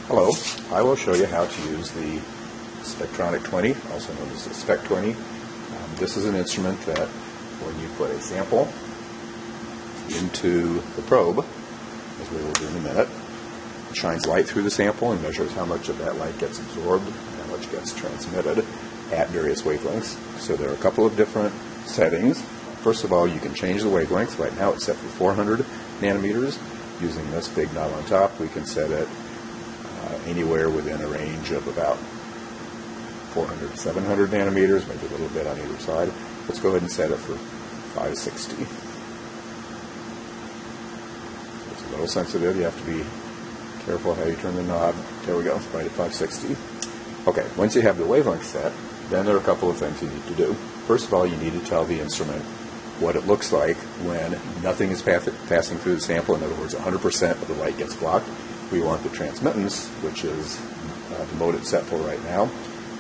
Hello, I will show you how to use the Spec20, also known as the Spec20. This is an instrument that when you put a sample into the probe, as we will do in a minute, it shines light through the sample and measures how much of that light gets absorbed and how much gets transmitted at various wavelengths. So there are a couple of different settings. First of all, you can change the wavelength. Right now it's set for 400 nanometers. Using this big knob on top, we can set it anywhere within a range of about 400 to 700 nanometers, maybe a little bit on either side. Let's go ahead and set it for 560. It's a little sensitive. You have to be careful how you turn the knob. There we go, right at 560. Okay, once you have the wavelength set, then there are a couple of things you need to do. First of all, you need to tell the instrument what it looks like when nothing is passing through the sample. In other words, 100% of the light gets blocked. We want the transmittance, which is the mode it's set for right now,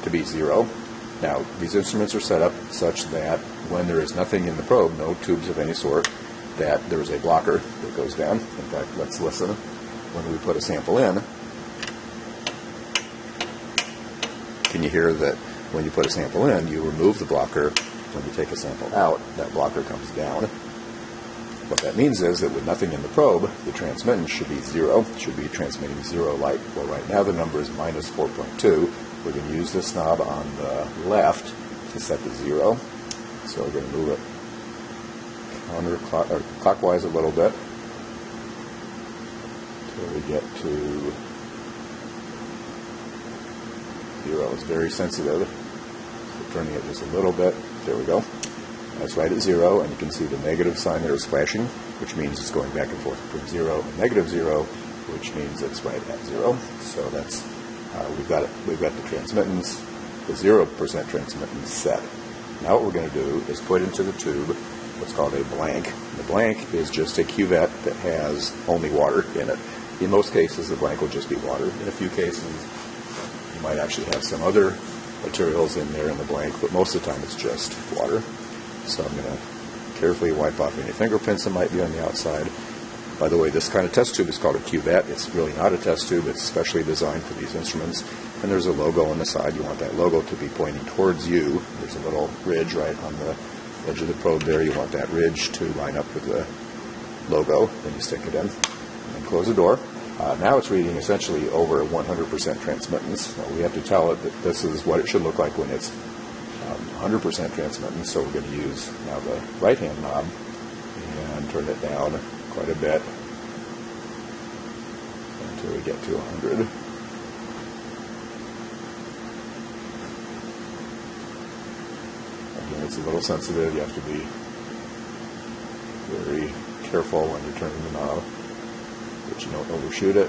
to be 0. Now, these instruments are set up such that when there is nothing in the probe, no tubes of any sort, that there is a blocker that goes down. In fact, let's listen. When we put a sample in, can you hear that when you put a sample in, you remove the blocker? When you take a sample out, that blocker comes down. What that means is that with nothing in the probe, the transmittance should be 0. It should be transmitting 0 light. Well, right now the number is minus 4.2. We're going to use this knob on the left to set the 0. So we're going to move it clockwise a little bit until we get to 0. It's very sensitive. So turning it just a little bit. There we go. That's right at 0, and you can see the negative sign there is flashing, which means it's going back and forth between 0 and negative 0, which means it's right at 0. So that's we've got the transmittance, the 0% transmittance set. Now what we're going to do is put into the tube what's called a blank. The blank is just a cuvette that has only water in it. In most cases, the blank will just be water. In a few cases, you might actually have some other materials in there in the blank, but most of the time it's just water. So I'm going to carefully wipe off any fingerprints that might be on the outside. By the way, this kind of test tube is called a cuvette. It's really not a test tube. It's specially designed for these instruments. And there's a logo on the side. You want that logo to be pointing towards you. There's a little ridge right on the edge of the probe there. You want that ridge to line up with the logo. Then you stick it in and close the door. Now it's reading essentially over 100% transmittance. Now we have to tell it that this is what it should look like when it's 100% transmittance, so we're going to use now the right-hand knob and turn it down quite a bit until we get to 100. Again, it's a little sensitive. You have to be very careful when you're turning the knob that you don't overshoot it.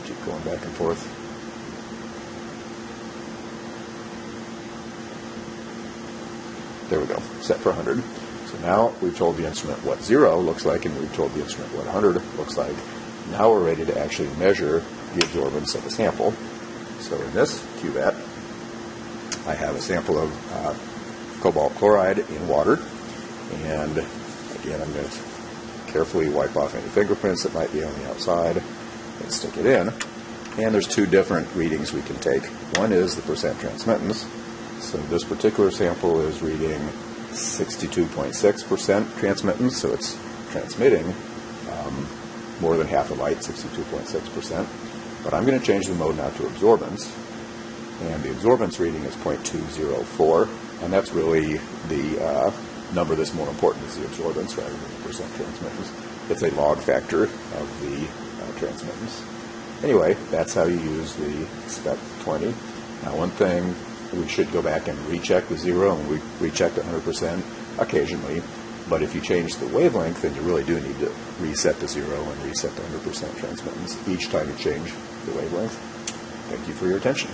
Keep going back and forth. There we go, set for 100. So now we've told the instrument what 0 looks like, and we've told the instrument what 100 looks like. Now we're ready to actually measure the absorbance of a sample. So in this cuvette, I have a sample of cobalt chloride in water. And again, I'm going to carefully wipe off any fingerprints that might be on the outside and stick it in. And there's two different readings we can take. One is the percent transmittance. So this particular sample is reading 62.6% transmittance, so it's transmitting more than half the light, 62.6%. But I'm going to change the mode now to absorbance, and the absorbance reading is 0.204, and that's really the number that's more important is the absorbance rather than the percent transmittance. It's a log factor of the transmittance. Anyway, that's how you use the Spec20. Now, one thing, we should go back and recheck the 0, and we recheck 100% occasionally. But if you change the wavelength, then you really do need to reset the 0 and reset the 100% transmittance each time you change the wavelength. Thank you for your attention.